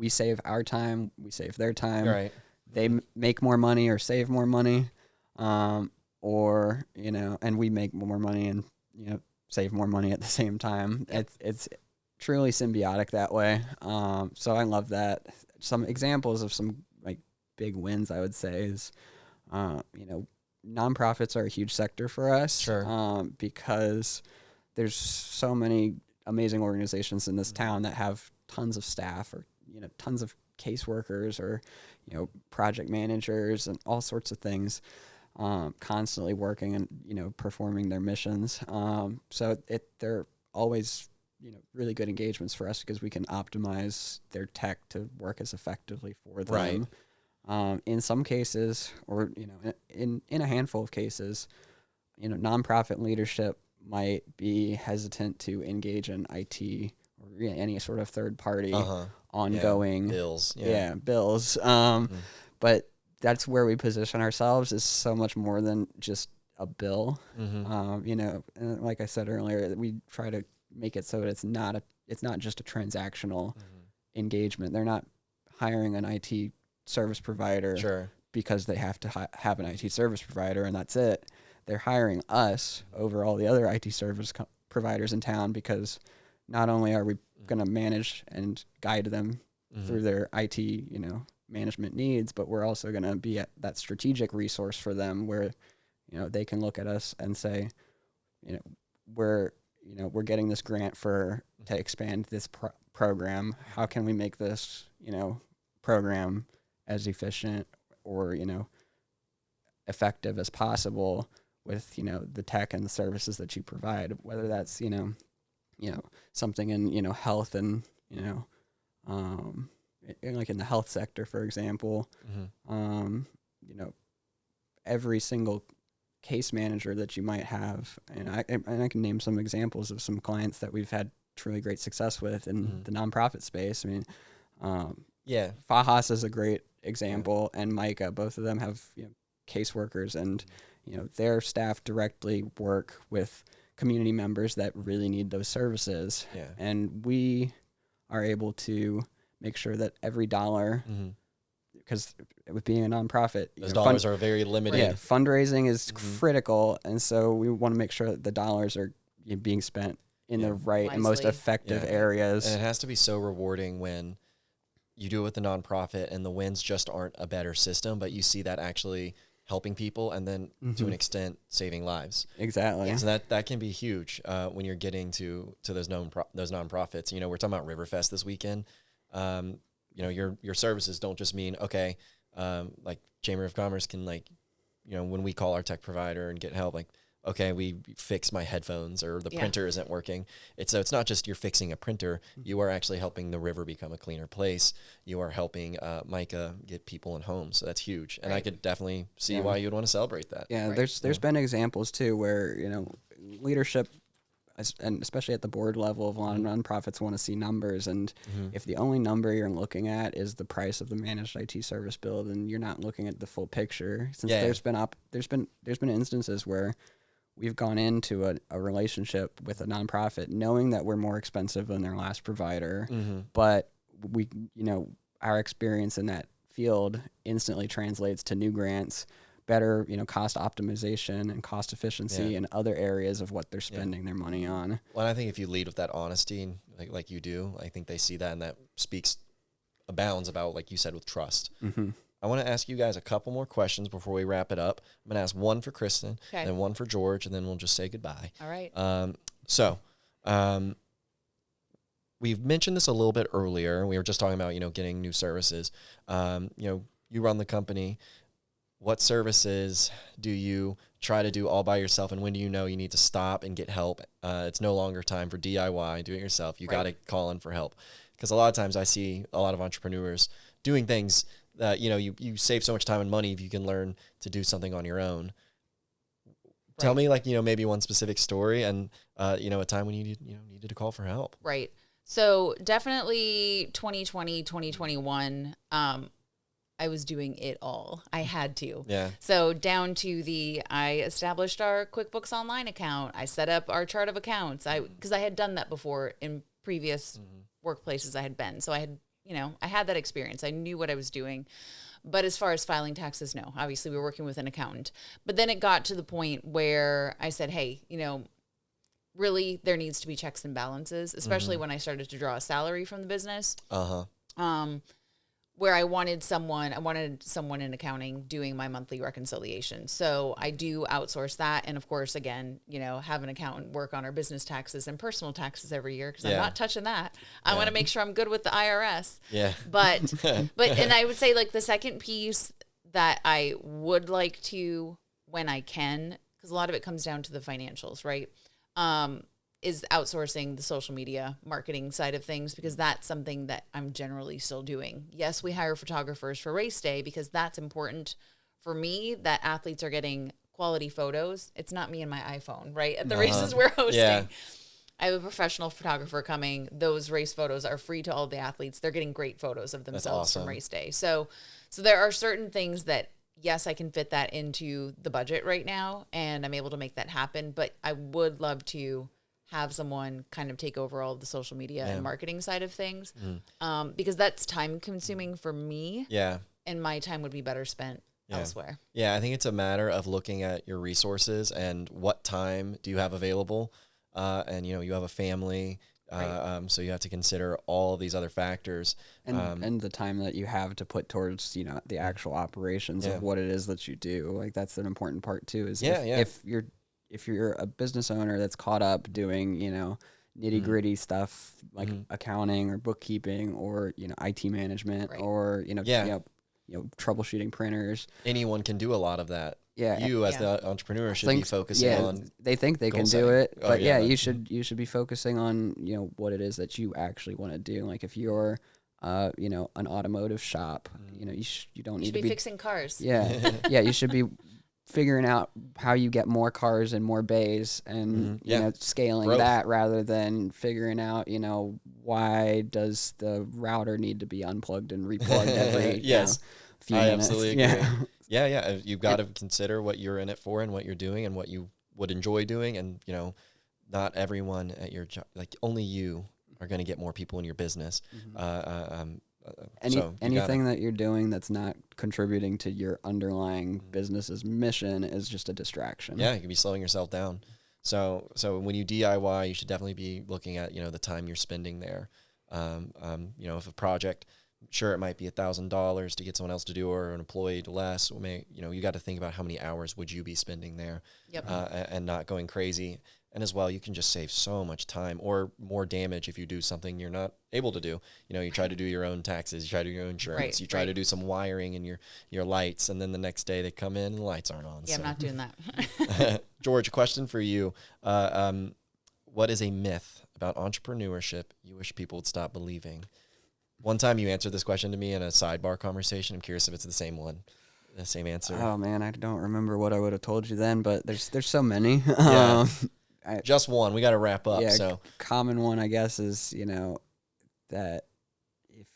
save our time, we save their time, Right. They make more money or save more money, or and we make more money and save more money at the same time. It's truly symbiotic that way. So I love that. Some examples of some like big wins I would say is, nonprofits are a huge sector for us. Sure. Because there's so many amazing organizations in this town that have tons of staff or, tons of caseworkers or, project managers and all sorts of things, constantly working and, performing their missions. So they're always, really good engagements for us because we can optimize their tech to work as effectively for them. In some cases, or in a handful of cases, nonprofit leadership might be hesitant to engage in IT or any sort of third party ongoing bills. Bills. But that's where we position ourselves is so much more than just a bill. And like I said earlier, we try to make it so that it's not just a transactional engagement. They're not hiring an IT service provider because they have to have an IT service provider and that's it. They're hiring us over all the other IT service providers in town because not only are we going to manage and guide them through their IT, management needs, but we're also going to be at that strategic resource for them where, they can look at us and say, we're getting this grant to expand this program. How can we make this, program as efficient or, effective as possible with, the tech and the services that you provide, whether that's, something in, health and, like in the health sector, for example, every single case manager that you might have, and I can name some examples of some clients that we've had truly great success with in the nonprofit space. I mean, Fajas is a great example, and Micah, both of them have caseworkers, and their staff directly work with community members that really need those services, and we are able to make sure that every dollar, because with being a nonprofit, those dollars are very limited. Yeah, fundraising is critical, and so we want to make sure that the dollars are being spent in the right and most effective areas. And it has to be so rewarding when you do it with the nonprofit and the wins just aren't a better system, but you see that actually helping people and then to an extent saving lives. Exactly. Yeah. So that can be huge when you're getting to those nonprofits. We're talking about Riverfest this weekend. Your services don't just mean, okay, like Chamber of Commerce can when we call our tech provider and get help, like, okay, we fix my headphones or the printer isn't working. It's not just you're fixing a printer. You are actually helping the river become a cleaner place. You are helping Micah get people in homes. So that's huge. And I could definitely see why you'd want to celebrate that. Yeah, there's been examples too where, leadership, and especially at the board level of a lot of nonprofits, want to see numbers. And if the only number you're looking at is the price of the managed IT service bill, then you're not looking at the full picture. Since there's been instances where we've gone into a relationship with a nonprofit knowing that we're more expensive than their last provider, but we, our experience in that field instantly translates to new grants, better, cost optimization and cost efficiency in other areas of what they're spending their money on. Well, I think if you lead with that honesty, like you do, I think they see that, and that speaks abounds about, like you said, with trust. I want to ask you guys a couple more questions before we wrap it up. I'm going to ask one for Kristen, then one for George, and then we'll just say goodbye. All right. We've mentioned this a little bit earlier. We were just talking about, getting new services. You run the company. What services do you try to do all by yourself, and when do you know you need to stop and get help? It's no longer time for DIY, do it yourself. You got to call in for help. Because a lot of times I see a lot of entrepreneurs doing things that, you save so much time and money if you can learn to do something on your own. Tell me, maybe one specific story and, a time when you needed to call for help. Right. So definitely 2020, 2021, I was doing it all. I had to. Yeah. So down to I established our QuickBooks Online account. I set up our chart of accounts. Because I had done that before in previous workplaces I had been. So I had, I had that experience. I knew what I was doing. But as far as filing taxes, no. Obviously, we were working with an accountant. But then it got to the point where I said, hey, really there needs to be checks and balances, especially when I started to draw a salary from the business. Where I wanted someone in accounting doing my monthly reconciliation. So I do outsource that. And of course, again, have an accountant work on our business taxes and personal taxes every year because I'm not touching that. I want to make sure I'm good with the IRS. Yeah. But and I would say the second piece that I would like to, when I can, because a lot of it comes down to the financials, right? is outsourcing the social media marketing side of things, because that's something that I'm generally still doing. Yes, we hire photographers for race day because that's important for me, that athletes are getting quality photos. It's not me and my iPhone, right? At the races we're hosting. Yeah. I have a professional photographer coming. Those race photos are free to all the athletes. They're getting great photos of themselves from race day. So there are certain things that, yes, I can fit that into the budget right now, and I'm able to make that happen. But I would love to have someone kind of take over all of the social media and marketing side of things, because that's time consuming for me. Yeah. And my time would be better spent elsewhere. Yeah, I think it's a matter of looking at your resources and what time do you have available. And, you have a family, so you have to consider all of these other factors. And the time that you have to put towards, the actual operations of what it is that you do. Like, that's an important part too, is if you're a business owner that's caught up doing, nitty gritty stuff like accounting or bookkeeping or, IT management or, troubleshooting printers. Anyone can do a lot of that. Yeah. You as the entrepreneur should be focusing on. They think they can do it, but you should be focusing on, what it is that you actually want to do. Like if you're, an automotive shop, you don't need to be fixing cars. Yeah. Yeah. You should be figuring out how you get more cars and more bays and, scaling growth. That rather than figuring out, why does the router need to be unplugged and replugged every few minutes. Absolutely agree. Yeah. You've got to consider what you're in it for and what you're doing and what you would enjoy doing. And, not everyone at your job, like only you are going to get more people in your business. Anything that you're doing that's not contributing to your underlying business's mission is just a distraction. Yeah, you can be slowing yourself down. So when you DIY, you should definitely be looking at, the time you're spending there. If a project, sure, it might be $1,000 to get someone else to do, or an employee to less. You got to think about how many hours would you be spending there, and not going crazy. And as well, you can just save so much time or more damage if you do something you're not able to do. You try to do your own taxes, you try to do your own insurance, you try to do some wiring in your lights, and then the next day they come in and the lights aren't on. Yeah, so. I'm not doing that. George, a question for you. What is a myth about entrepreneurship you wish people would stop believing? One time you answered this question to me in a sidebar conversation. I'm curious if it's the same one, the same answer. Oh man, I don't remember what I would have told you then, but there's so many. Yeah. Just one. We got to wrap up. So common one, I guess, is that if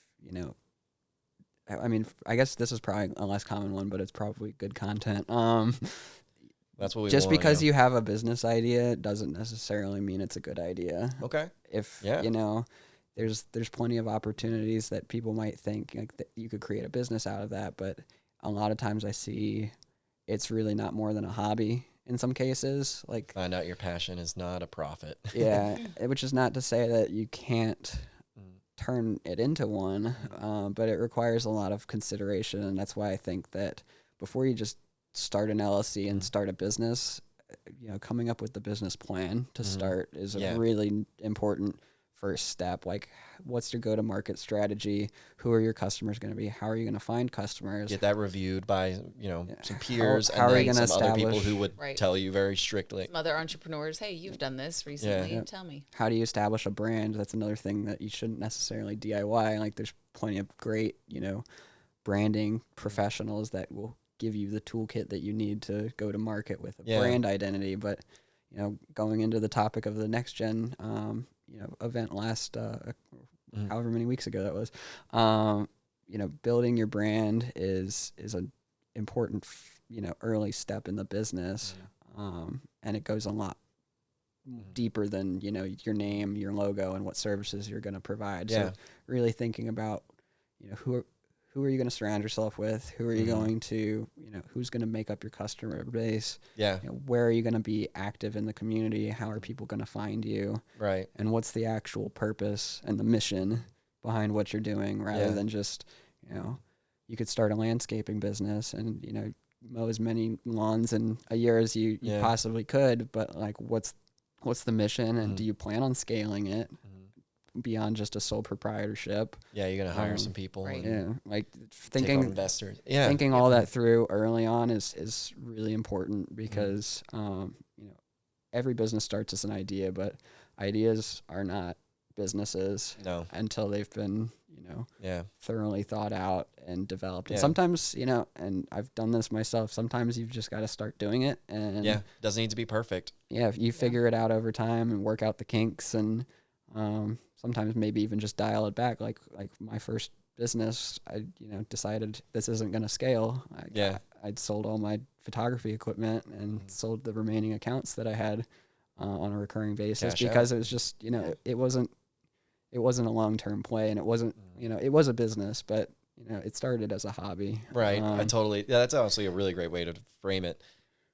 I guess this is probably a less common one, but it's probably good content. That's what we just want, because you have a business idea doesn't necessarily mean it's a good idea. Okay. If there's plenty of opportunities that people might think like that you could create a business out of that, but a lot of times I see it's really not more than a hobby. In some cases, like find out your passion is not a profit. Yeah, which is not to say that you can't turn it into one, but it requires a lot of consideration, and that's why I think that before you just start an LLC and start a business, coming up with the business plan to start is a really important first step. Like, what's your go-to-market strategy? Who are your customers going to be? How are you going to find customers? Get that reviewed by, some peers how and then some other people who would Right. tell you very strictly. Some other entrepreneurs, hey, you've done this recently. Yeah. Tell me. How do you establish a brand? That's another thing that you shouldn't necessarily DIY. Like, there's plenty of great, branding professionals that will give you the toolkit that you need to go to market with a brand identity. But, going into the topic of the next gen, event last however many weeks ago that was, building your brand is an important early step in the business, and it goes a lot deeper than your name, your logo, and what services you're going to provide. So really thinking about who are you going to surround yourself with? Who are you going to, who's going to make up your customer base? Yeah. Where are you going to be active in the community? How are people going to find you? Right. And what's the actual purpose and the mission behind what you're doing, rather than just, you could start a landscaping business and, mow as many lawns in a year as you possibly could. But like, what's the mission, and do you plan on scaling it beyond just a sole proprietorship? Yeah, you're gonna hire some people. Right. Like take on investors. Yeah, thinking all that through early on is really important, because every business starts as an idea, but ideas are not businesses until they've been, thoroughly thought out and developed. And sometimes, and I've done this myself, sometimes you've just got to start doing it. And doesn't need to be perfect. Yeah, if you figure it out over time and work out the kinks, and sometimes maybe even just dial it back. Like my first business, I decided this isn't going to scale. I'd sold all my photography equipment and sold the remaining accounts that I had on a recurring basis because it was just, it wasn't a long-term play, and it wasn't, it was a business, but it started as a hobby. Right. That's honestly a really great way to frame it.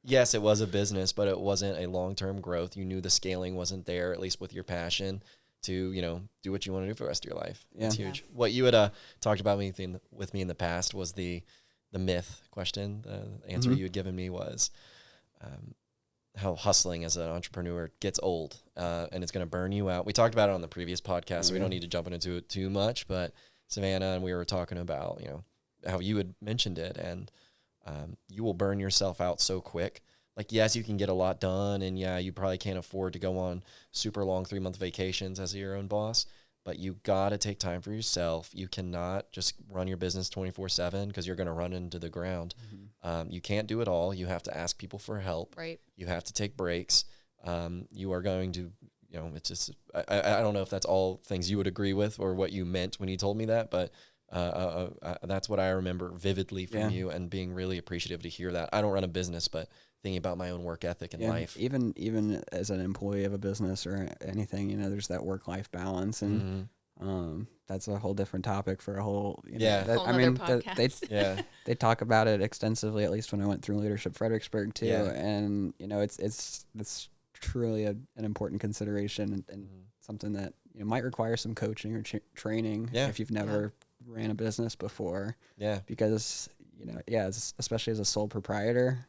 Yes, it was a business, but it wasn't a long-term growth. You knew the scaling wasn't there, at least with your passion to, do what you want to do for the rest of your life. Yeah. That's huge. What you had talked about with me in the past was the myth question. The answer you had given me was how hustling as an entrepreneur gets old and it's going to burn you out. We talked about it on the previous podcast, so we don't need to jump into it too much, but Savannah and we were talking about, how you had mentioned it, and you will burn yourself out so quick. Like, yes, you can get a lot done, and you probably can't afford to go on super long 3-month vacations as your own boss, but you got to take time for yourself. You cannot just run your business 24/7 because you're going to run into the ground. You can't do it all. You have to ask people for help. Right. You have to take breaks. You are going to, it's just, I don't know if that's all things you would agree with or what you meant when you told me that, but that's what I remember vividly from you, and being really appreciative to hear that. I don't run a business, but thinking about my own work ethic in life. Even as an employee of a business or anything, there's that work-life balance, and that's a whole different topic for a whole. They talk about it extensively. At least when I went through Leadership Fredericksburg too, and it's truly an important consideration, and something that might require some coaching or training if you've never ran a business before. Yeah, because especially as a sole proprietor.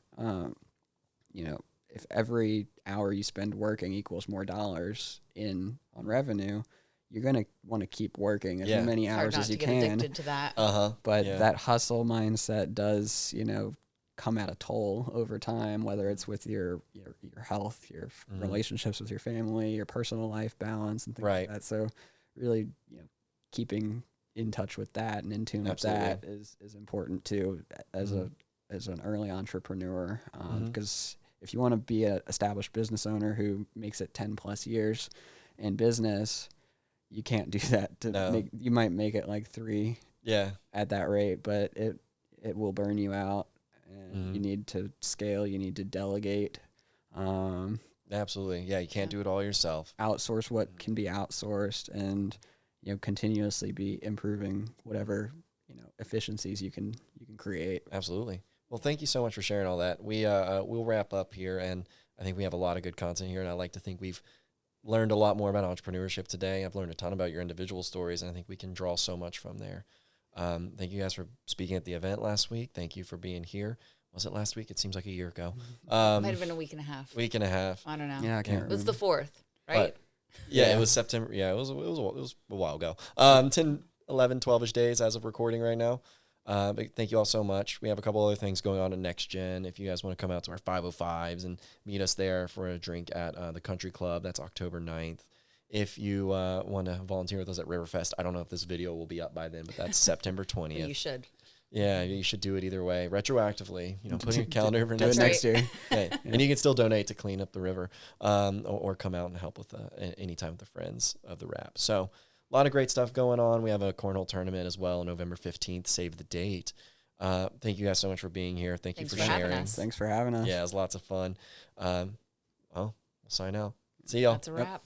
If every hour you spend working equals more dollars on revenue, you're going to want to keep working as many hours as you can. Get addicted to that. But that hustle mindset does, come at a toll over time, whether it's with your health, your relationships with your family, your personal life balance, and things like that. So really, keeping in touch with that and in tune with that is important too, as an early entrepreneur, because if you want to be an established business owner who makes it 10 plus years in business, you can't do that. You might make it like 3 at that rate, but it will burn you out, and you need to scale, you need to delegate. Absolutely. Yeah, you can't do it all yourself. Outsource what can be outsourced, and continuously be improving whatever efficiencies you can create. Absolutely. Well, thank you so much for sharing all that. We'll wrap up here, and I think we have a lot of good content here, and I like to think we've learned a lot more about entrepreneurship today. I've learned a ton about your individual stories, and I think we can draw so much from there. Thank you guys for speaking at the event last week. Thank you for being here. Was it last week? It seems like a year ago. Might have been a week and a half. Week and a half. I don't know. Yeah, I can't remember. It was the 4th, right? It was September. Yeah, it was a while ago. 10, 11, 12-ish days as of recording right now. But thank you all so much. We have a couple other things going on in Next Gen. If you guys want to come out to our 505s and meet us there for a drink at the Country Club, that's October 9th. If you want to volunteer with us at Riverfest, I don't know if this video will be up by then, but that's September 20th. But you should. Yeah, you should do it either way, retroactively. Put in your calendar for next year. Okay. Yeah. And you can still donate to clean up the river, or come out and help with any time with the Friends of the Rap. So a lot of great stuff going on. We have a cornhole tournament as well, November 15th. Save the date. Thank you guys so much for being here. Thanks you for sharing. Thanks for having us. Yeah, it was lots of fun. We'll sign out. See y'all. That's a wrap.